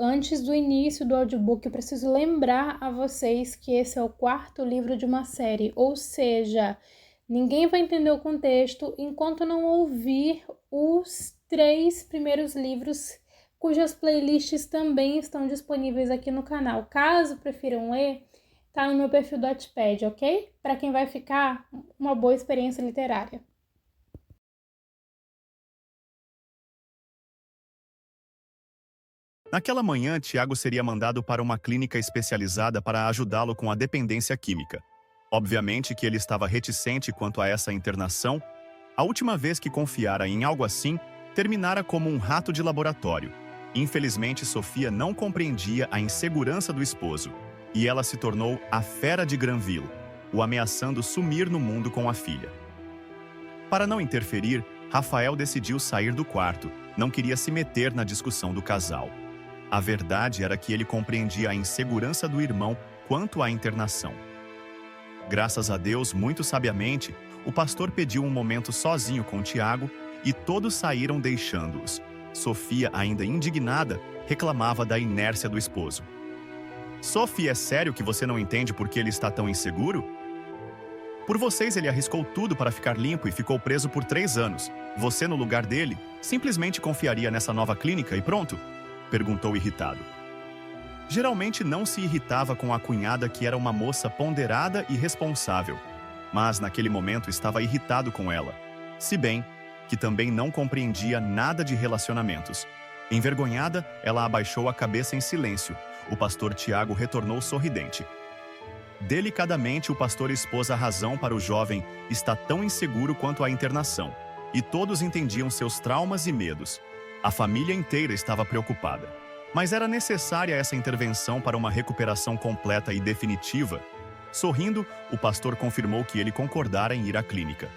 Antes do início do audiobook, eu preciso lembrar a vocês que esse é o quarto livro de uma série, ou seja, ninguém vai entender o contexto enquanto não ouvir os 3 primeiros livros, cujas playlists também estão disponíveis aqui no canal. Caso prefiram ler, tá no meu perfil do Wattpad, ok? Para quem vai ficar uma boa experiência literária. Naquela manhã, Tiago seria mandado para uma clínica especializada para ajudá-lo com a dependência química. Obviamente que ele estava reticente quanto a essa internação. A última vez que confiara em algo assim, terminara como um rato de laboratório. Infelizmente, Sofia não compreendia a insegurança do esposo, e ela se tornou a fera de Granville, o ameaçando sumir no mundo com a filha. Para não interferir, Rafael decidiu sair do quarto, não queria se meter na discussão do casal. A verdade era que ele compreendia a insegurança do irmão quanto à internação. Graças a Deus, muito sabiamente, o pastor pediu um momento sozinho com Tiago e todos saíram deixando-os. Sofia, ainda indignada, reclamava da inércia do esposo. Sofia, é sério que você não entende por que ele está tão inseguro? Por vocês ele arriscou tudo para ficar limpo e ficou preso por 3 anos. Você, no lugar dele, simplesmente confiaria nessa nova clínica e pronto? Perguntou irritado. Geralmente não se irritava com a cunhada, que era uma moça ponderada e responsável, mas naquele momento estava irritado com ela, se bem que também não compreendia nada de relacionamentos. Envergonhada, ela abaixou a cabeça em silêncio. O pastor Tiago retornou sorridente. Delicadamente, o pastor expôs a razão para o jovem estar tão inseguro quanto a internação, e todos entendiam seus traumas e medos. A família inteira estava preocupada. Mas era necessária essa intervenção para uma recuperação completa e definitiva. Sorrindo, o pastor confirmou que ele concordara em ir à clínica.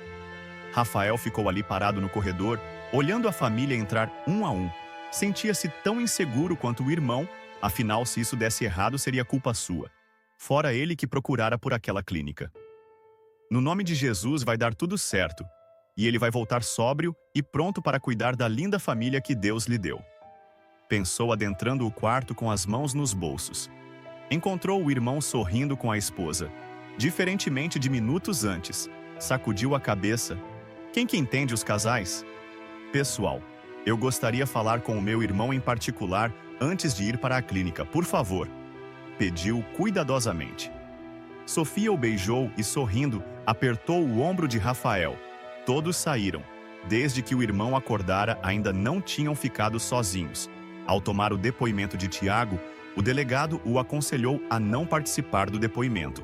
Rafael ficou ali parado no corredor, olhando a família entrar um a um. Sentia-se tão inseguro quanto o irmão, afinal, se isso desse errado, seria culpa sua. Fora ele que procurara por aquela clínica. No nome de Jesus vai dar tudo certo, e ele vai voltar sóbrio e pronto para cuidar da linda família que Deus lhe deu. Pensou adentrando o quarto com as mãos nos bolsos. Encontrou o irmão sorrindo com a esposa. Diferentemente de minutos antes, sacudiu a cabeça. Quem que entende os casais? Pessoal, eu gostaria de falar com o meu irmão em particular antes de ir para a clínica, por favor. Pediu cuidadosamente. Sofia o beijou e, sorrindo, apertou o ombro de Rafael. Todos saíram. Desde que o irmão acordara, ainda não tinham ficado sozinhos. Ao tomar o depoimento de Tiago, o delegado o aconselhou a não participar do depoimento,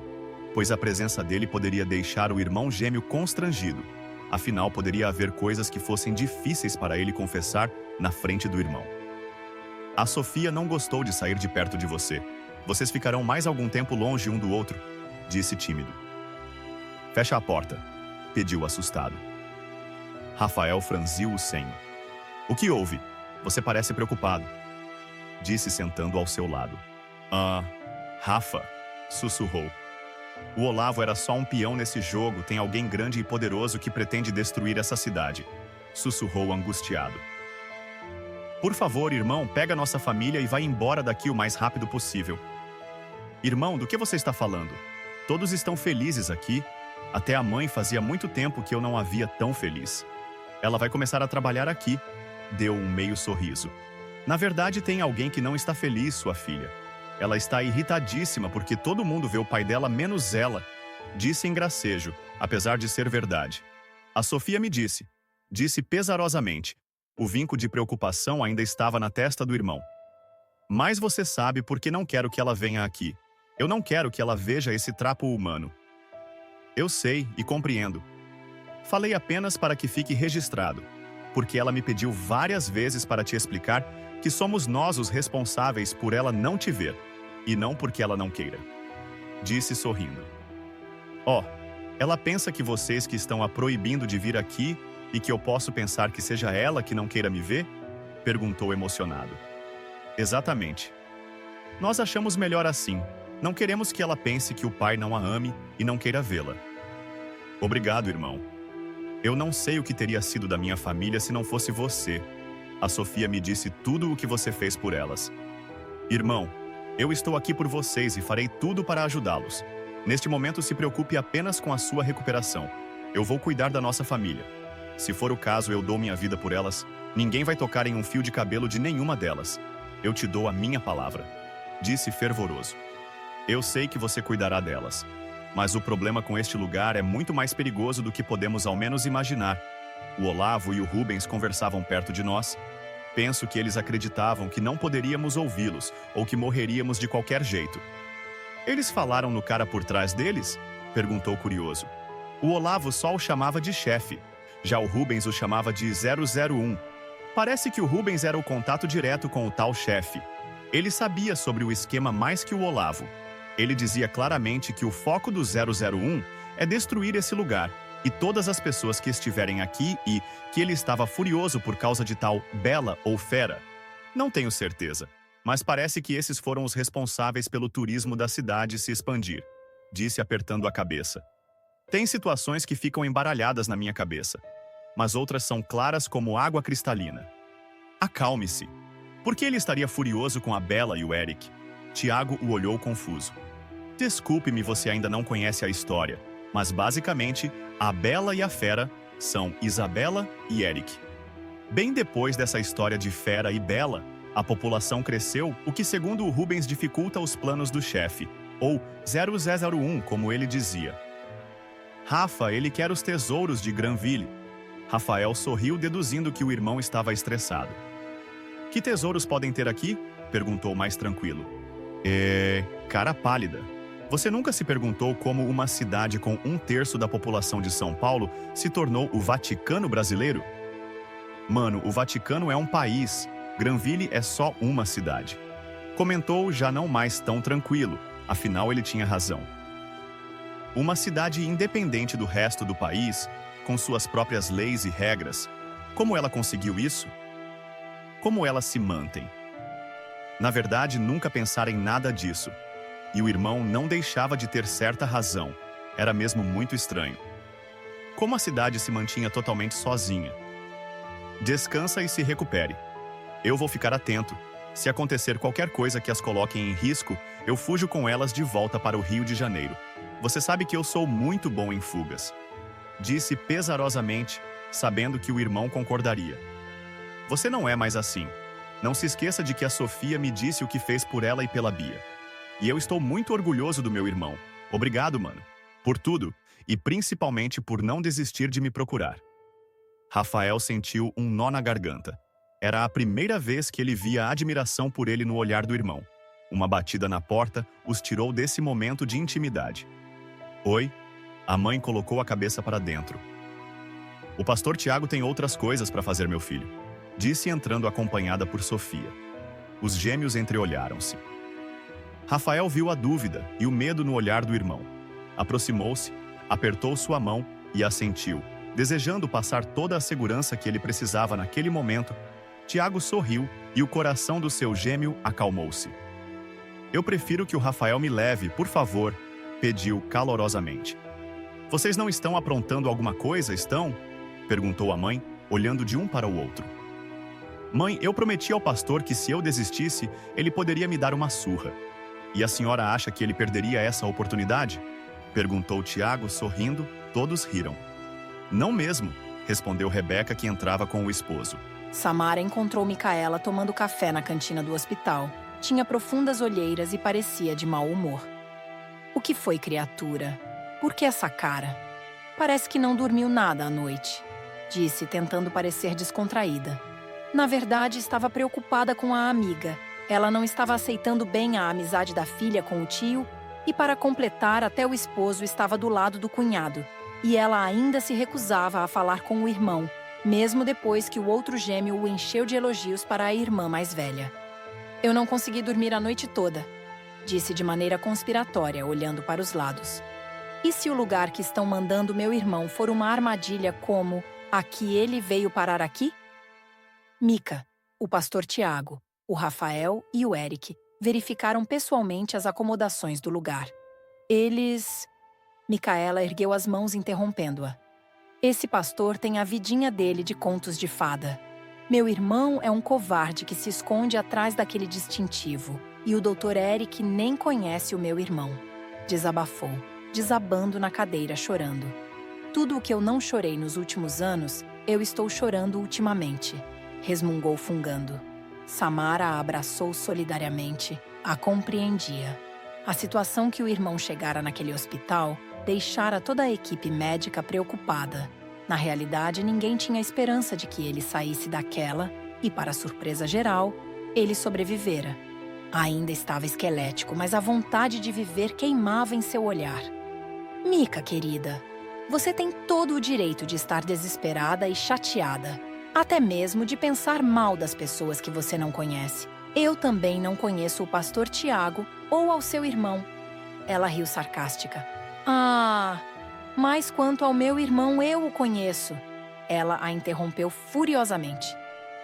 pois a presença dele poderia deixar o irmão gêmeo constrangido. Afinal, poderia haver coisas que fossem difíceis para ele confessar na frente do irmão. A Sofia não gostou de sair de perto de você. Vocês ficarão mais algum tempo longe um do outro, disse tímido. Fecha a porta, pediu assustado. Rafael franziu o senho. O que houve? Você parece preocupado, disse sentando ao seu lado. Rafa, sussurrou. O Olavo era só um peão nesse jogo, tem alguém grande e poderoso que pretende destruir essa cidade, sussurrou angustiado. Por favor, irmão, pega nossa família e vai embora daqui o mais rápido possível. Irmão, do que você está falando? Todos estão felizes aqui. Até a mãe fazia muito tempo que eu não a via tão feliz. Ela vai começar a trabalhar aqui. Deu um meio sorriso. Na verdade, tem alguém que não está feliz, sua filha. Ela está irritadíssima porque todo mundo vê o pai dela menos ela, disse em gracejo, apesar de ser verdade. A Sofia me disse pesarosamente. O vinco de preocupação ainda estava na testa do irmão. Mas você sabe por que não quero que ela venha aqui. Eu não quero que ela veja esse trapo humano. Eu sei e compreendo. Falei apenas para que fique registrado, porque ela me pediu várias vezes para te explicar que somos nós os responsáveis por ela não te ver, e não porque ela não queira. Disse sorrindo. Ela pensa que vocês que estão a proibindo de vir aqui e que eu posso pensar que seja ela que não queira me ver? Perguntou emocionado. Exatamente. Nós achamos melhor assim. Não queremos que ela pense que o pai não a ame e não queira vê-la. Obrigado, irmão. Eu não sei o que teria sido da minha família se não fosse você. A Sofia me disse tudo o que você fez por elas. Irmão, eu estou aqui por vocês e farei tudo para ajudá-los. Neste momento, se preocupe apenas com a sua recuperação. Eu vou cuidar da nossa família. Se for o caso, eu dou minha vida por elas. Ninguém vai tocar em um fio de cabelo de nenhuma delas. Eu te dou a minha palavra. Disse fervoroso. Eu sei que você cuidará delas. Mas o problema com este lugar é muito mais perigoso do que podemos ao menos imaginar. O Olavo e o Rubens conversavam perto de nós. Penso que eles acreditavam que não poderíamos ouvi-los ou que morreríamos de qualquer jeito. Eles falaram no cara por trás deles? Perguntou curioso. O Olavo só o chamava de chefe. Já o Rubens o chamava de 001. Parece que o Rubens era o contato direto com o tal chefe. Ele sabia sobre o esquema mais que o Olavo. Ele dizia claramente que o foco do 001 é destruir esse lugar e todas as pessoas que estiverem aqui e que ele estava furioso por causa de tal Bela ou Fera. Não tenho certeza, mas parece que esses foram os responsáveis pelo turismo da cidade se expandir, disse apertando a cabeça. Tem situações que ficam embaralhadas na minha cabeça, mas outras são claras como água cristalina. Acalme-se. Por que ele estaria furioso com a Bela e o Eric? Tiago o olhou confuso. Desculpe-me, você ainda não conhece a história, mas basicamente, a Bela e a Fera são Isabela e Eric. Bem depois dessa história de Fera e Bela, a população cresceu, o que segundo o Rubens dificulta os planos do chefe, ou 0001, como ele dizia. Rafa, ele quer os tesouros de Granville. Rafael sorriu, deduzindo que o irmão estava estressado. Que tesouros podem ter aqui? Perguntou mais tranquilo. Cara pálida. Você nunca se perguntou como uma cidade com 1/3 da população de São Paulo se tornou o Vaticano brasileiro? Mano, o Vaticano é um país. Granville é só uma cidade. Comentou já não mais tão tranquilo, afinal ele tinha razão. Uma cidade independente do resto do país, com suas próprias leis e regras. Como ela conseguiu isso? Como ela se mantém? Na verdade, nunca pensara em nada disso. E o irmão não deixava de ter certa razão. Era mesmo muito estranho. Como a cidade se mantinha totalmente sozinha. Descansa e se recupere. Eu vou ficar atento. Se acontecer qualquer coisa que as coloque em risco, eu fujo com elas de volta para o Rio de Janeiro. Você sabe que eu sou muito bom em fugas. Disse pesarosamente, sabendo que o irmão concordaria. Você não é mais assim. Não se esqueça de que a Sofia me disse o que fez por ela e pela Bia. E eu estou muito orgulhoso do meu irmão. Obrigado, mano. Por tudo, e principalmente por não desistir de me procurar. Rafael sentiu um nó na garganta. Era a primeira vez que ele via admiração por ele no olhar do irmão. Uma batida na porta os tirou desse momento de intimidade. Oi? A mãe colocou a cabeça para dentro. O pastor Tiago tem outras coisas para fazer, meu filho. Disse entrando acompanhada por Sofia. Os gêmeos entreolharam-se. Rafael viu a dúvida e o medo no olhar do irmão. Aproximou-se, apertou sua mão e assentiu, desejando passar toda a segurança que ele precisava naquele momento. Tiago sorriu e o coração do seu gêmeo acalmou-se. Eu prefiro que o Rafael me leve, por favor, pediu calorosamente. Vocês não estão aprontando alguma coisa, estão? Perguntou a mãe, olhando de um para o outro. Mãe, eu prometi ao pastor que se eu desistisse, ele poderia me dar uma surra. E a senhora acha que ele perderia essa oportunidade? Perguntou Tiago, sorrindo. Todos riram. Não mesmo, respondeu Rebeca, que entrava com o esposo. Samara encontrou Micaela tomando café na cantina do hospital. Tinha profundas olheiras e parecia de mau humor. O que foi, criatura? Por que essa cara? Parece que não dormiu nada à noite, disse, tentando parecer descontraída. Na verdade, estava preocupada com a amiga. Ela não estava aceitando bem a amizade da filha com o tio e, para completar, até o esposo estava do lado do cunhado. E ela ainda se recusava a falar com o irmão, mesmo depois que o outro gêmeo o encheu de elogios para a irmã mais velha. Eu não consegui dormir a noite toda, disse de maneira conspiratória, olhando para os lados. E se o lugar que estão mandando meu irmão for uma armadilha como a que ele veio parar aqui? Mica, o pastor Tiago, o Rafael e o Eric verificaram pessoalmente as acomodações do lugar. Eles... Micaela ergueu as mãos interrompendo-a. Esse pastor tem a vidinha dele de contos de fada. Meu irmão é um covarde que se esconde atrás daquele distintivo. E o Dr. Eric nem conhece o meu irmão. Desabafou, desabando na cadeira, chorando. Tudo o que eu não chorei nos últimos anos, eu estou chorando ultimamente. Resmungou fungando. Samara a abraçou solidariamente, a compreendia. A situação que o irmão chegara naquele hospital deixara toda a equipe médica preocupada. Na realidade, ninguém tinha esperança de que ele saísse daquela e, para surpresa geral, ele sobrevivera. Ainda estava esquelético, mas a vontade de viver queimava em seu olhar. Mika, querida, você tem todo o direito de estar desesperada e chateada, até mesmo de pensar mal das pessoas que você não conhece. Eu também não conheço o pastor Tiago ou ao seu irmão. Ela riu sarcástica. Ah, mas quanto ao meu irmão, eu o conheço. Ela a interrompeu furiosamente.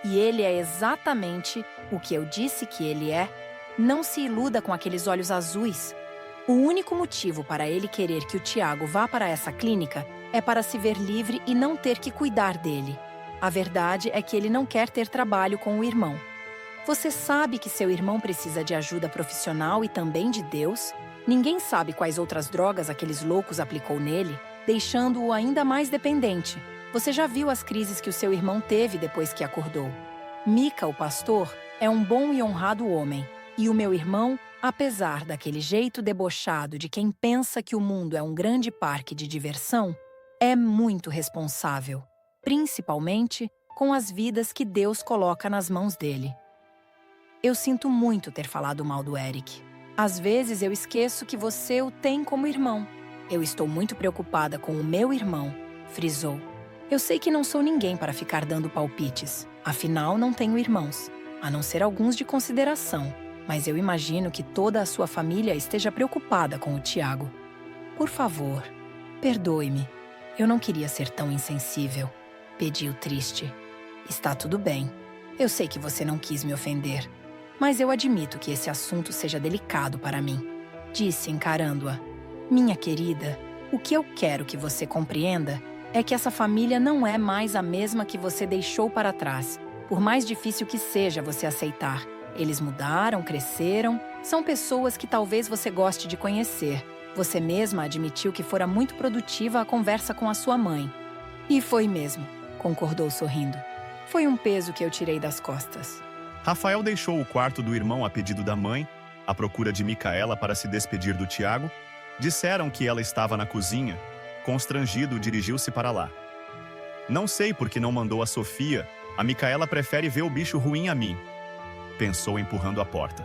E ele é exatamente o que eu disse que ele é. Não se iluda com aqueles olhos azuis. O único motivo para ele querer que o Tiago vá para essa clínica é para se ver livre e não ter que cuidar dele. A verdade é que ele não quer ter trabalho com o irmão. Você sabe que seu irmão precisa de ajuda profissional e também de Deus? Ninguém sabe quais outras drogas aqueles loucos aplicou nele, deixando-o ainda mais dependente. Você já viu as crises que o seu irmão teve depois que acordou. Mika, o pastor, é um bom e honrado homem. E o meu irmão, apesar daquele jeito debochado de quem pensa que o mundo é um grande parque de diversão, é muito responsável, principalmente com as vidas que Deus coloca nas mãos dele. Eu sinto muito ter falado mal do Eric. Às vezes eu esqueço que você o tem como irmão. Eu estou muito preocupada com o meu irmão, frisou. Eu sei que não sou ninguém para ficar dando palpites. Afinal, não tenho irmãos, a não ser alguns de consideração. Mas eu imagino que toda a sua família esteja preocupada com o Tiago. Por favor, perdoe-me. Eu não queria ser tão insensível. Pediu triste. Está tudo bem. Eu sei que você não quis me ofender. Mas eu admito que esse assunto seja delicado para mim. Disse, encarando-a. Minha querida, o que eu quero que você compreenda é que essa família não é mais a mesma que você deixou para trás. Por mais difícil que seja você aceitar. Eles mudaram, cresceram, são pessoas que talvez você goste de conhecer. Você mesma admitiu que fora muito produtiva a conversa com a sua mãe. E foi mesmo, concordou sorrindo. Foi um peso que eu tirei das costas. Rafael deixou o quarto do irmão a pedido da mãe, à procura de Micaela para se despedir do Tiago. Disseram que ela estava na cozinha. Constrangido, dirigiu-se para lá. Não sei por que não mandou a Sofia. A Micaela prefere ver o bicho ruim a mim. Pensou empurrando a porta.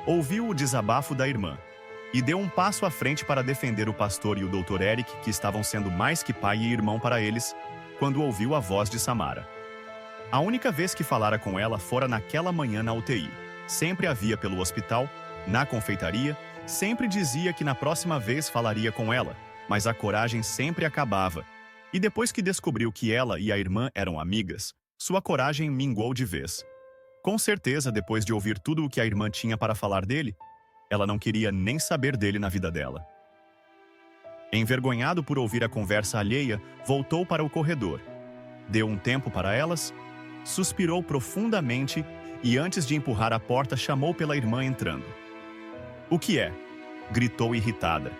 Ouviu o desabafo da irmã e deu um passo à frente para defender o pastor e o Dr. Eric, que estavam sendo mais que pai e irmão para eles, quando ouviu a voz de Samara. A única vez que falara com ela fora naquela manhã na UTI. Sempre a via pelo hospital, na confeitaria, sempre dizia que na próxima vez falaria com ela, mas a coragem sempre acabava. E depois que descobriu que ela e a irmã eram amigas, sua coragem minguou de vez. Com certeza, depois de ouvir tudo o que a irmã tinha para falar dele, ela não queria nem saber dele na vida dela. Envergonhado por ouvir a conversa alheia, voltou para o corredor. Deu um tempo para elas, suspirou profundamente e, antes de empurrar a porta, chamou pela irmã entrando. "O que é?" gritou irritada.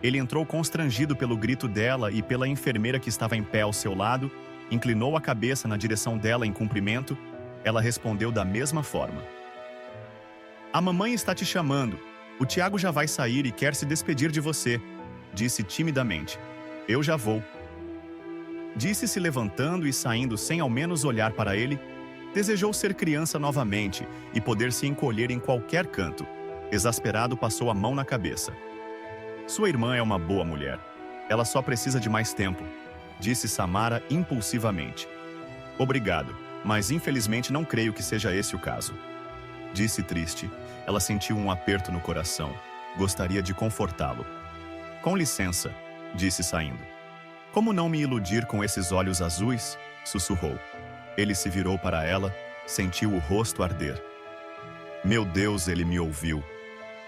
Ele entrou constrangido pelo grito dela e pela enfermeira que estava em pé ao seu lado, inclinou a cabeça na direção dela em cumprimento. Ela respondeu da mesma forma. "A mamãe está te chamando. O Tiago já vai sair e quer se despedir de você", disse timidamente. "Eu já vou." Disse se levantando e saindo sem ao menos olhar para ele. Desejou ser criança novamente e poder se encolher em qualquer canto. Exasperado, passou a mão na cabeça. "Sua irmã é uma boa mulher. Ela só precisa de mais tempo", disse Samara impulsivamente. "Obrigado, mas infelizmente não creio que seja esse o caso", disse triste. Ela sentiu um aperto no coração. Gostaria de confortá-lo. "Com licença", disse saindo. "Como não me iludir com esses olhos azuis?", sussurrou. Ele se virou para ela, sentiu o rosto arder. Meu Deus, ele me ouviu.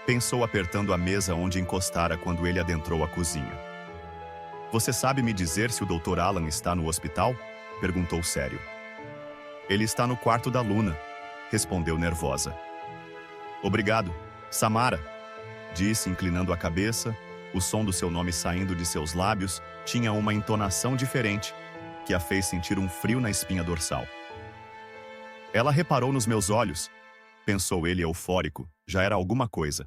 Pensou apertando a mesa onde encostara quando ele adentrou a cozinha. "Você sabe me dizer se o Dr. Alan está no hospital?", perguntou sério. "Ele está no quarto da Luna", respondeu nervosa. Obrigado, Samara, disse, inclinando a cabeça. O som do seu nome saindo de seus lábios tinha uma entonação diferente, que a fez sentir um frio na espinha dorsal. Ela reparou nos meus olhos. Pensou ele eufórico, já era alguma coisa.